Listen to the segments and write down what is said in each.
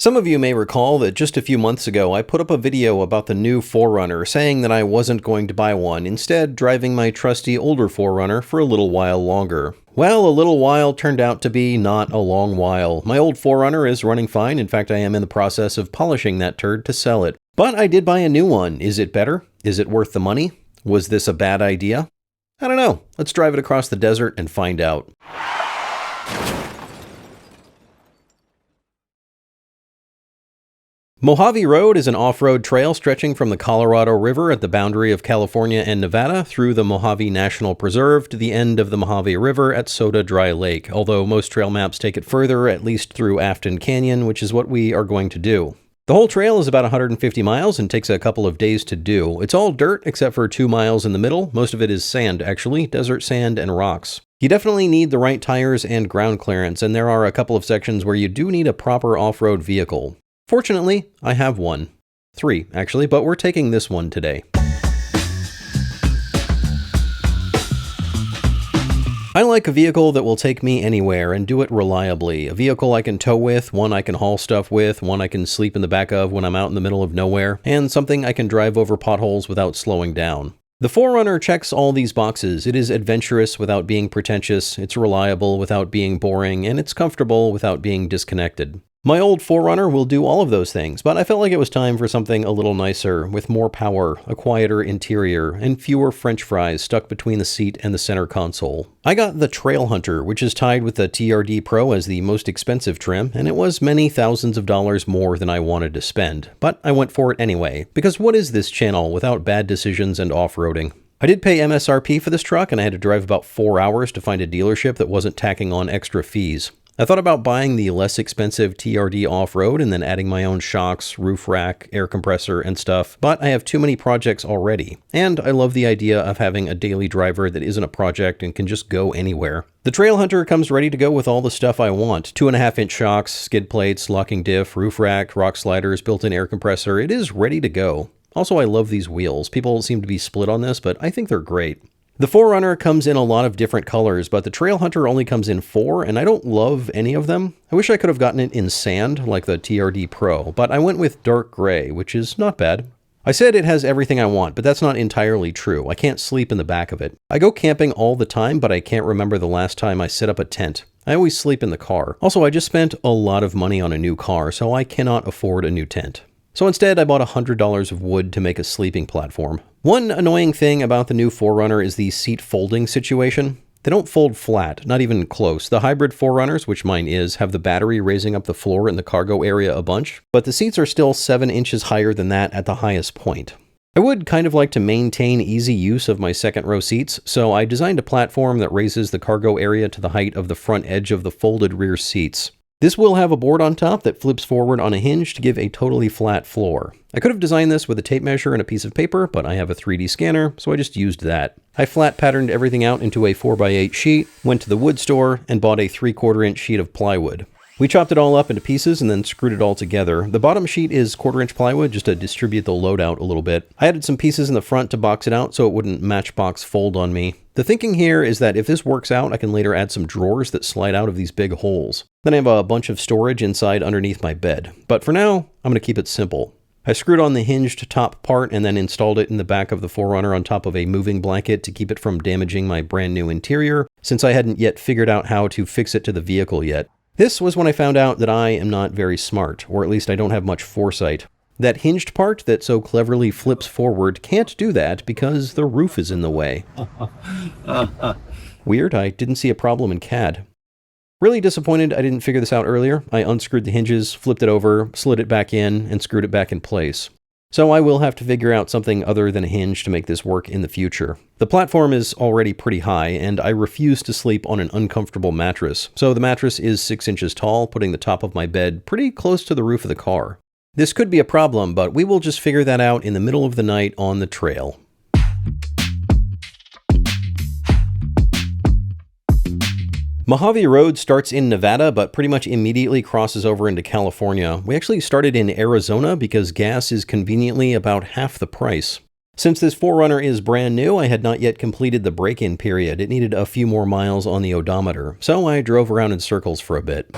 Some of you may recall that just a few months ago I put up a video about the new 4Runner saying that I wasn't going to buy one, instead driving my trusty older 4Runner for a little while longer. Well, a little while turned out to be not a long while. My old 4Runner is running fine. In fact, I am in the process of polishing that turd to sell it. But I did buy a new one. Is it better? Is it worth the money? Was this a bad idea? I don't know. Let's drive it across the desert and find out. Mojave Road is an off-road trail stretching from the Colorado River at the boundary of California and Nevada through the Mojave National Preserve to the end of the Mojave River at Soda Dry Lake, although most trail maps take it further, at least through Afton Canyon, which is what we are going to do. The whole trail is about 150 miles and takes a couple of days to do. It's all dirt except for 2 miles in the middle. Most of it is sand, actually, desert sand and rocks. You definitely need the right tires and ground clearance, and there are a couple of sections where you do need a proper off-road vehicle. Fortunately, I have one. 3, actually, but we're taking this one today. I like a vehicle that will take me anywhere and do it reliably. A vehicle I can tow with, one I can haul stuff with, one I can sleep in the back of when I'm out in the middle of nowhere, and something I can drive over potholes without slowing down. The 4Runner checks all these boxes. It is adventurous without being pretentious, it's reliable without being boring, and it's comfortable without being disconnected. My old 4Runner will do all of those things, but I felt like it was time for something a little nicer, with more power, a quieter interior, and fewer french fries stuck between the seat and the center console. I got the Trailhunter, which is tied with the TRD Pro as the most expensive trim, and it was many thousands of dollars more than I wanted to spend. But I went for it anyway, because what is this channel without bad decisions and off-roading? I did pay MSRP for this truck, and I had to drive about 4 hours to find a dealership that wasn't tacking on extra fees. I thought about buying the less expensive TRD off-road and then adding my own shocks, roof rack, air compressor, and stuff, but I have too many projects already, and I love the idea of having a daily driver that isn't a project and can just go anywhere. The Trailhunter comes ready to go with all the stuff I want. 2.5-inch shocks, skid plates, locking diff, roof rack, rock sliders, built-in air compressor. It is ready to go. Also, I love these wheels. People seem to be split on this, but I think they're great. The 4Runner comes in a lot of different colors, but the Trailhunter only comes in 4, and I don't love any of them. I wish I could have gotten it in sand, like the TRD Pro, but I went with dark gray, which is not bad. I said it has everything I want, but that's not entirely true. I can't sleep in the back of it. I go camping all the time, but I can't remember the last time I set up a tent. I always sleep in the car. Also, I just spent a lot of money on a new car, so I cannot afford a new tent. So instead, I bought $100 of wood to make a sleeping platform. One annoying thing about the new 4Runner is the seat folding situation. They don't fold flat, not even close. The hybrid 4Runners, which mine is, have the battery raising up the floor in the cargo area a bunch, but the seats are still 7 inches higher than that at the highest point. I would kind of like to maintain easy use of my second row seats, so I designed a platform that raises the cargo area to the height of the front edge of the folded rear seats. This will have a board on top that flips forward on a hinge to give a totally flat floor. I could have designed this with a tape measure and a piece of paper, but I have a 3D scanner, so I just used that. I flat patterned everything out into a 4x8 sheet, went to the wood store, and bought a 3/4 inch sheet of plywood. We chopped it all up into pieces and then screwed it all together. The bottom sheet is 1/4 inch plywood just to distribute the load out a little bit. I added some pieces in the front to box it out so it wouldn't matchbox fold on me. The thinking here is that if this works out, I can later add some drawers that slide out of these big holes. Then I have a bunch of storage inside underneath my bed. But for now, I'm going to keep it simple. I screwed on the hinged top part and then installed it in the back of the 4Runner on top of a moving blanket to keep it from damaging my brand new interior, since I hadn't yet figured out how to fix it to the vehicle yet. This was when I found out that I am not very smart, or at least I don't have much foresight. That hinged part that so cleverly flips forward can't do that because the roof is in the way. Weird, I didn't see a problem in CAD. Really disappointed I didn't figure this out earlier. I unscrewed the hinges, flipped it over, slid it back in, and screwed it back in place. So I will have to figure out something other than a hinge to make this work in the future. The platform is already pretty high, and I refuse to sleep on an uncomfortable mattress. So the mattress is 6 inches tall, putting the top of my bed pretty close to the roof of the car. This could be a problem, but we will just figure that out in the middle of the night on the trail. Mojave Road starts in Nevada, but pretty much immediately crosses over into California. We actually started in Arizona because gas is conveniently about half the price. Since this 4Runner is brand new, I had not yet completed the break-in period. It needed a few more miles on the odometer, so I drove around in circles for a bit.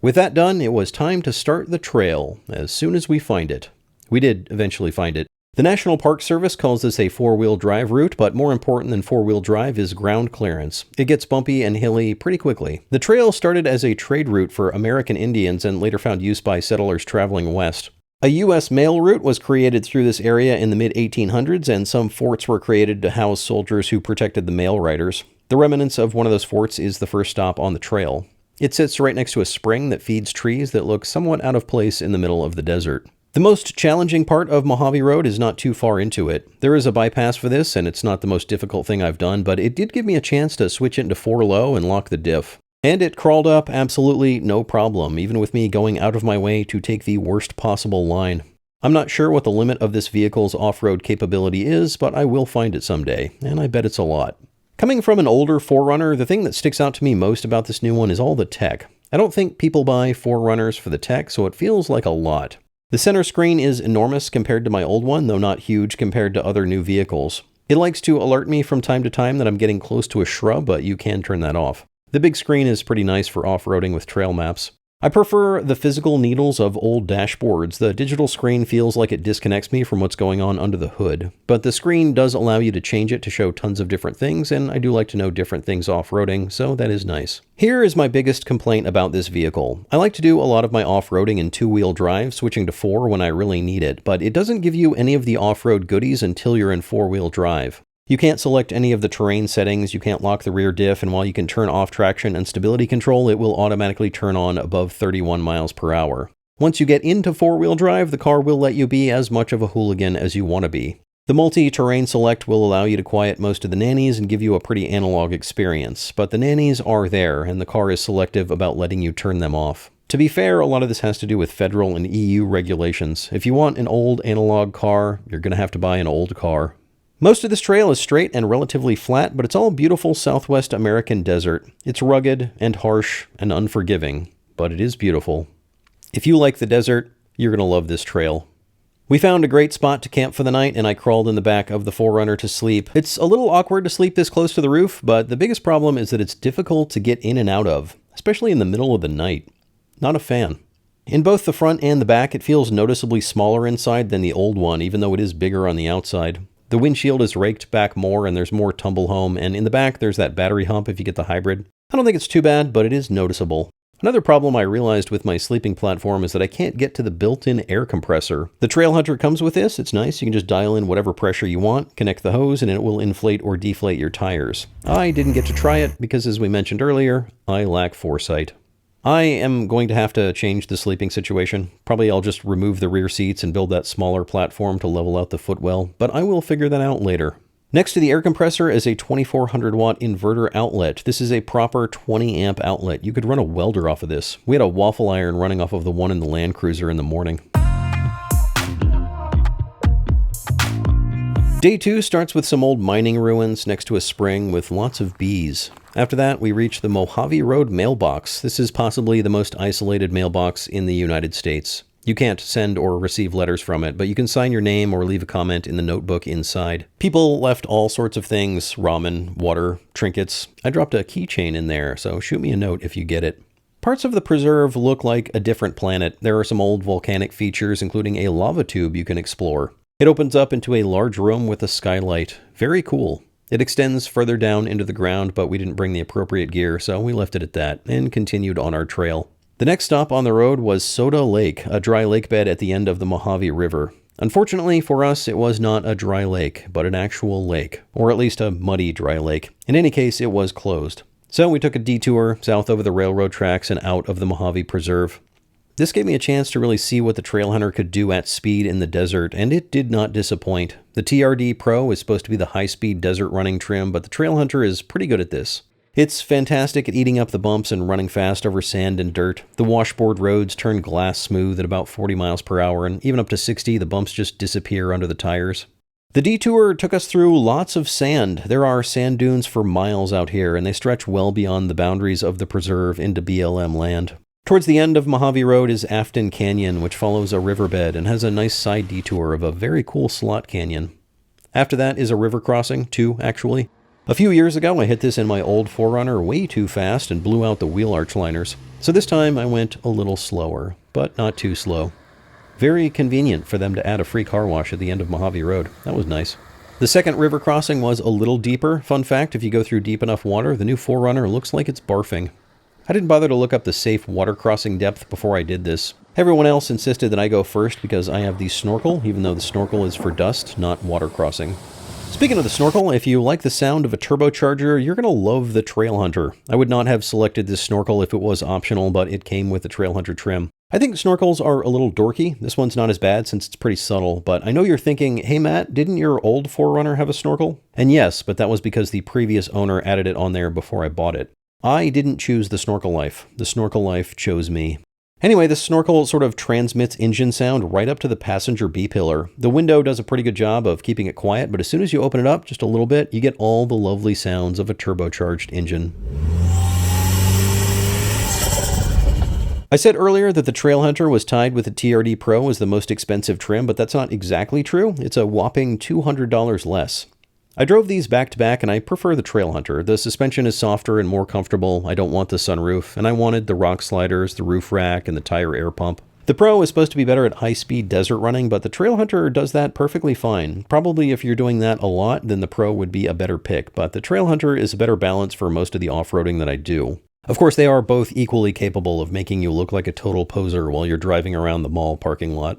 With that done, it was time to start the trail as soon as we find it. We did eventually find it. The National Park Service calls this a four-wheel drive route, but more important than four-wheel drive is ground clearance. It gets bumpy and hilly pretty quickly. The trail started as a trade route for American Indians and later found use by settlers traveling west. A U.S. mail route was created through this area in the mid-1800s, and some forts were created to house soldiers who protected the mail riders. The remnants of one of those forts is the first stop on the trail. It sits right next to a spring that feeds trees that look somewhat out of place in the middle of the desert. The most challenging part of Mojave Road is not too far into it. There is a bypass for this, and it's not the most difficult thing I've done, but it did give me a chance to switch it into 4 low and lock the diff. And it crawled up absolutely no problem, even with me going out of my way to take the worst possible line. I'm not sure what the limit of this vehicle's off-road capability is, but I will find it someday, and I bet it's a lot. Coming from an older 4Runner, the thing that sticks out to me most about this new one is all the tech. I don't think people buy 4Runners for the tech, so it feels like a lot. The center screen is enormous compared to my old one, though not huge compared to other new vehicles. It likes to alert me from time to time that I'm getting close to a shrub, but you can turn that off. The big screen is pretty nice for off-roading with trail maps. I prefer the physical needles of old dashboards. The digital screen feels like it disconnects me from what's going on under the hood. But the screen does allow you to change it to show tons of different things, and I do like to know different things off-roading, so that is nice. Here is my biggest complaint about this vehicle. I like to do a lot of my off-roading in 2-wheel drive, switching to 4 when I really need it, but it doesn't give you any of the off-road goodies until you're in 4-wheel drive. You can't select any of the terrain settings, you can't lock the rear diff, and while you can turn off traction and stability control, it will automatically turn on above 31 miles per hour. Once you get into 4-wheel drive, the car will let you be as much of a hooligan as you want to be. The multi-terrain select will allow you to quiet most of the nannies and give you a pretty analog experience, but the nannies are there, and the car is selective about letting you turn them off. To be fair, a lot of this has to do with federal and EU regulations. If you want an old analog car, you're going to have to buy an old car. Most of this trail is straight and relatively flat, but it's all beautiful Southwest American desert. It's rugged and harsh and unforgiving, but it is beautiful. If you like the desert, you're going to love this trail. We found a great spot to camp for the night, and I crawled in the back of the 4Runner to sleep. It's a little awkward to sleep this close to the roof, but the biggest problem is that it's difficult to get in and out of, especially in the middle of the night. Not a fan. In both the front and the back, it feels noticeably smaller inside than the old one, even though it is bigger on the outside. The windshield is raked back more and there's more tumble home, and in the back there's that battery hump if you get the hybrid. I don't think it's too bad, but it is noticeable. Another problem I realized with my sleeping platform is that I can't get to the built-in air compressor. The Trailhunter comes with this, it's nice, you can just dial in whatever pressure you want, connect the hose, and it will inflate or deflate your tires. I didn't get to try it because, as we mentioned earlier, I lack foresight. I am going to have to change the sleeping situation. Probably I'll just remove the rear seats and build that smaller platform to level out the footwell, but I will figure that out later. Next to the air compressor is a 2400 watt inverter outlet. This is a proper 20 amp outlet. You could run a welder off of this. We had a waffle iron running off of the one in the Land Cruiser in the morning. Day 2 starts with some old mining ruins next to a spring with lots of bees. After that, we reach the Mojave Road mailbox. This is possibly the most isolated mailbox in the United States. You can't send or receive letters from it, but you can sign your name or leave a comment in the notebook inside. People left all sorts of things: ramen, water, trinkets. I dropped a keychain in there, so shoot me a note if you get it. Parts of the preserve look like a different planet. There are some old volcanic features, including a lava tube you can explore. It opens up into a large room with a skylight. Very cool. It extends further down into the ground, but we didn't bring the appropriate gear, so we left it at that and continued on our trail. The next stop on the road was Soda Lake, a dry lake bed at the end of the Mojave River. Unfortunately for us, it was not a dry lake, but an actual lake, or at least a muddy dry lake. In any case, it was closed. So we took a detour south over the railroad tracks and out of the Mojave Preserve. This gave me a chance to really see what the Trailhunter could do at speed in the desert, and it did not disappoint. The TRD Pro is supposed to be the high-speed desert running trim, but the Trailhunter is pretty good at this. It's fantastic at eating up the bumps and running fast over sand and dirt. The washboard roads turn glass smooth at about 40 miles per hour, and even up to 60, the bumps just disappear under the tires. The detour took us through lots of sand. There are sand dunes for miles out here, and they stretch well beyond the boundaries of the preserve into BLM land. Towards the end of Mojave Road is Afton Canyon, which follows a riverbed and has a nice side detour of a very cool slot canyon. After that is a river crossing, 2 actually. A few years ago, I hit this in my old 4Runner way too fast and blew out the wheel arch liners. So this time I went a little slower, but not too slow. Very convenient for them to add a free car wash at the end of Mojave Road. That was nice. The second river crossing was a little deeper. Fun fact, if you go through deep enough water, the new 4Runner looks like it's barfing. I didn't bother to look up the safe water crossing depth before I did this. Everyone else insisted that I go first because I have the snorkel, even though the snorkel is for dust, not water crossing. Speaking of the snorkel, if you like the sound of a turbocharger, you're going to love the Trailhunter. I would not have selected this snorkel if it was optional, but it came with the Trailhunter trim. I think snorkels are a little dorky. This one's not as bad since it's pretty subtle, but I know you're thinking, hey Matt, didn't your old 4Runner have a snorkel? And yes, but that was because the previous owner added it on there before I bought it. I didn't choose the snorkel life. The snorkel life chose me. Anyway, the snorkel sort of transmits engine sound right up to the passenger B-pillar. The window does a pretty good job of keeping it quiet, but as soon as you open it up just a little bit, you get all the lovely sounds of a turbocharged engine. I said earlier that the Trailhunter was tied with the TRD Pro as the most expensive trim, but that's not exactly true. It's a whopping $200 less. I drove these back to back and I prefer the Trailhunter. The suspension is softer and more comfortable. I don't want the sunroof, and I wanted the rock sliders, the roof rack, and the tire air pump. The Pro is supposed to be better at high-speed desert running, but the Trailhunter does that perfectly fine. Probably if you're doing that a lot, then the Pro would be a better pick, but the Trailhunter is a better balance for most of the off-roading that I do. Of course, they are both equally capable of making you look like a total poser while you're driving around the mall parking lot.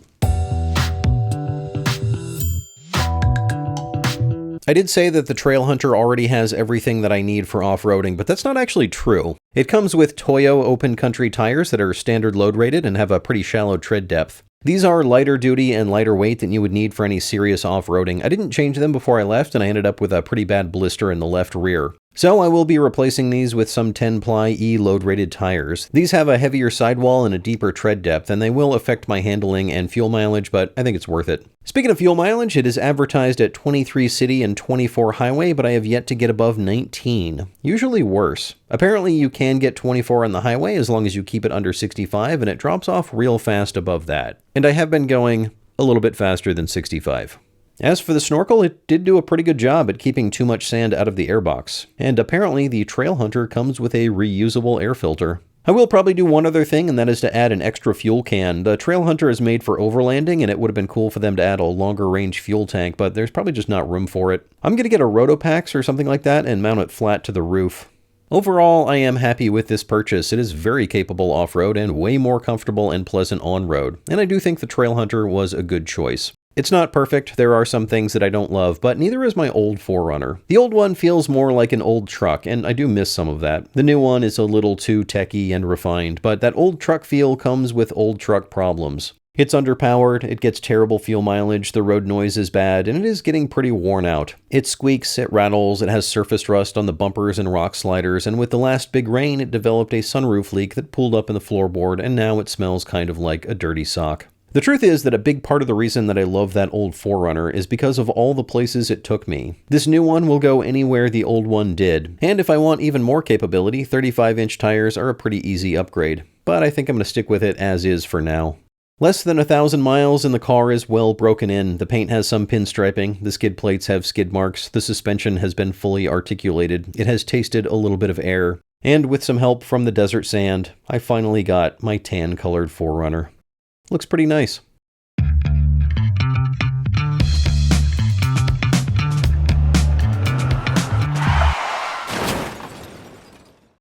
I did say that the Trailhunter already has everything that I need for off-roading, but that's not actually true. It comes with Toyo open country tires that are standard load rated and have a pretty shallow tread depth. These are lighter duty and lighter weight than you would need for any serious off-roading. I didn't change them before I left, and I ended up with a pretty bad blister in the left rear. So I will be replacing these with some 10-ply E load-rated tires. These have a heavier sidewall and a deeper tread depth, and they will affect my handling and fuel mileage, but I think it's worth it. Speaking of fuel mileage, it is advertised at 23 city and 24 highway, but I have yet to get above 19. Usually worse. Apparently you can get 24 on the highway as long as you keep it under 65, and it drops off real fast above that. And I have been going a little bit faster than 65. As for the snorkel, it did do a pretty good job at keeping too much sand out of the airbox. And apparently the Trailhunter comes with a reusable air filter. I will probably do one other thing, and that is to add an extra fuel can. The Trailhunter is made for overlanding, and it would have been cool for them to add a longer range fuel tank, but there's probably just not room for it. I'm going to get a Rotopax or something like that and mount it flat to the roof. Overall, I am happy with this purchase. It is very capable off-road and way more comfortable and pleasant on-road, and I do think the Trailhunter was a good choice. It's not perfect, there are some things that I don't love, but neither is my old 4Runner. The old one feels more like an old truck, and I do miss some of that. The new one is a little too techy and refined, but that old truck feel comes with old truck problems. It's underpowered, it gets terrible fuel mileage, the road noise is bad, and it is getting pretty worn out. It squeaks, it rattles, it has surface rust on the bumpers and rock sliders, and with the last big rain it developed a sunroof leak that pulled up in the floorboard, and now it smells kind of like a dirty sock. The truth is that a big part of the reason that I love that old 4Runner is because of all the places it took me. This new one will go anywhere the old one did, and if I want even more capability, 35-inch tires are a pretty easy upgrade, but I think I'm going to stick with it as is for now. Less than 1,000 miles and the car is well broken in. The paint has some pinstriping, the skid plates have skid marks, the suspension has been fully articulated, it has tasted a little bit of air, and with some help from the desert sand, I finally got my tan-colored 4Runner. Looks pretty nice.